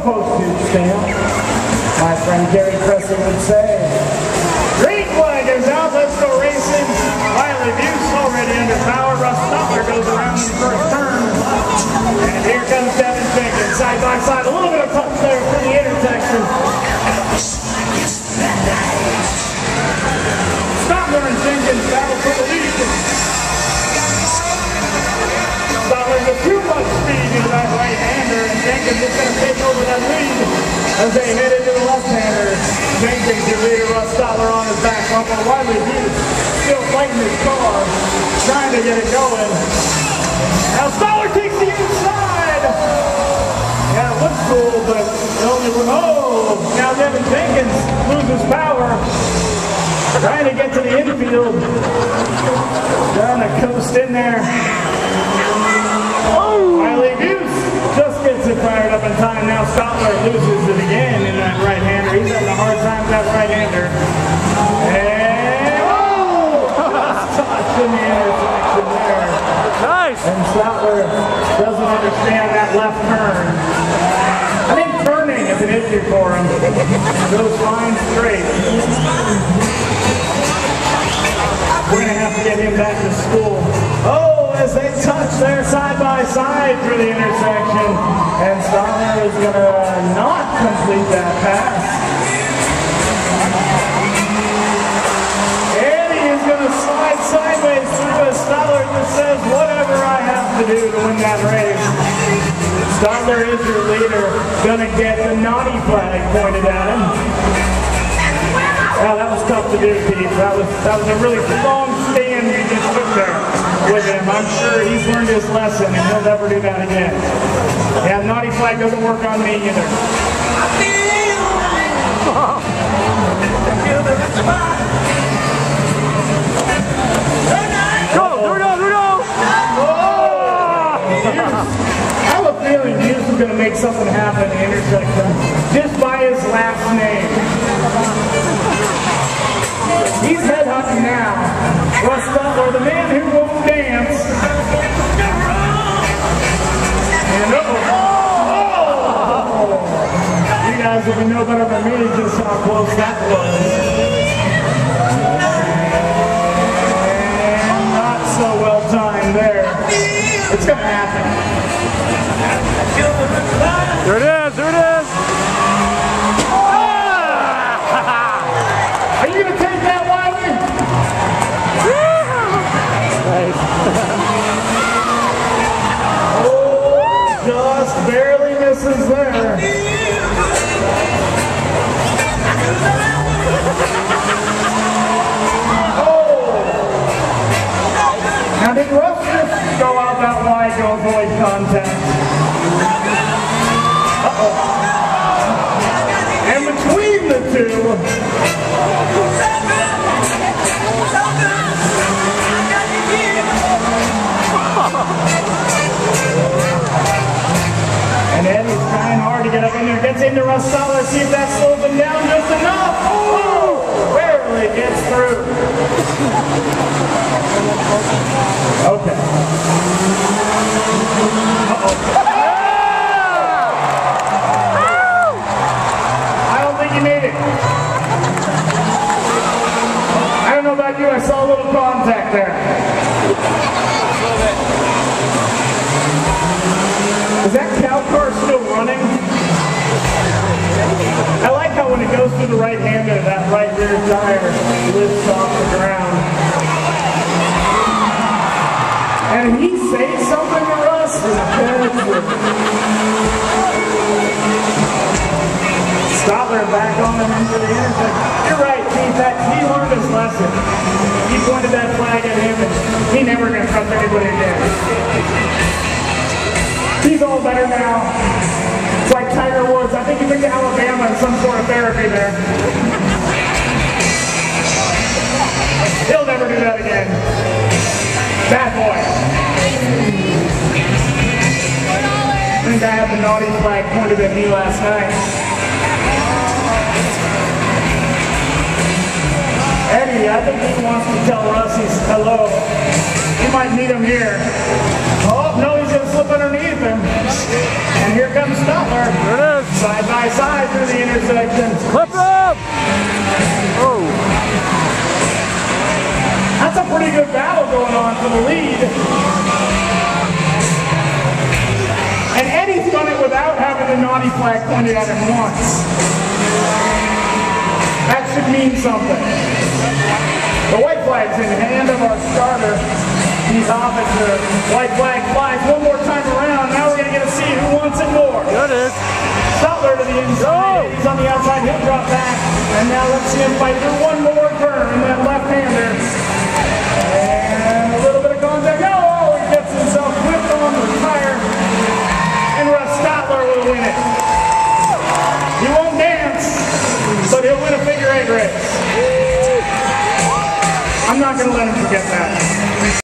postage stamp. My friend Gary Crescent would say, green flag is out, let's go racing. Wiley Buse already under power. Russ Stutler goes around in the first turn. And here comes Devin Jenkins, side by side. A little bit of touch there for the intersection. Stutler and Jenkins battle for the lead. Stutler with too much speed into that right-hander, and Jenkins is going to take over that lead as they head into the left-hander. Jenkins, your leader, Russ Stutler on his back. Uncle Wiley Buse still fighting his car, trying to get it going. Now Stutler takes the inside. Yeah, it looks cool, but only now Devin Jenkins loses power. Trying to get to the infield. Trying to coast in there. Wiley Buse just gets it fired up in time. Now Stutler loses it again in that right-hander. He's having a hard time with that right-hander. And just touch in the intersection there. Nice. And Stutler doesn't understand that left turn. I think turning is an issue for him. Goes fine straight. We're going to have to get him back to school. As they touch there side by side through the intersection. And Stutler is going to not complete that pass. And he is going to slide sideways through as Stutler just says, whatever I have to do to win that race. Stutler is your leader. Going to get the naughty flag pointed at him. Yeah, that was tough to do, Pete. That was a really strong stand you just took there with him. I'm sure he's learned his lesson and he'll never do that again. Yeah, naughty flag doesn't work on me either. I have a feeling Buse is going to make something happen in the intersection just by his last name. He's headhunting now. Russ Stutler, the man who won't dance. And you guys will know better than me just how close that was. And not so well timed there. It's going to happen. There it is, there it is. Are you going to take that, Wiley? Just barely misses there. Now did Russ just go out that wide to avoid contact? And between the two, and Eddie's trying hard to get up in there. Gets into Russ Stutler, see if that slows him down just enough. Barely gets through. Okay. I don't think he made it. I don't know about you, I saw a little contact there. Is that cow car still running? I like how when it goes through the right-hander, that right rear tire lifts off the ground. And he says something to us. Stutler back on him into the intersection. You're right, Keith. He learned his lesson. He pointed that flag at him, and he never going to trust anybody again. He's all better now. It's like Tiger Woods. I think he went to Alabama in some sort of therapy there. He'll never do that again. Bad boy. I think I had the naughty flag pointed at me last night. Eddie, I think he wants to tell Russ he's hello. You might meet him here. Oh, no, he's going to slip underneath him. And here comes Stutler. There it is. Side intersection. Clip up! Oh. That's a pretty good battle going on for the lead. And Eddie's done it without having the naughty flag pointed at him once. That should mean something. The white flag's in the hand of our starter. He's off at the white flag flies one more time around. Now we're going to get to see who wants it more. There it is. Sutler to the inside. He's on the outside. He'll drop back. And now let's see him fight through one more.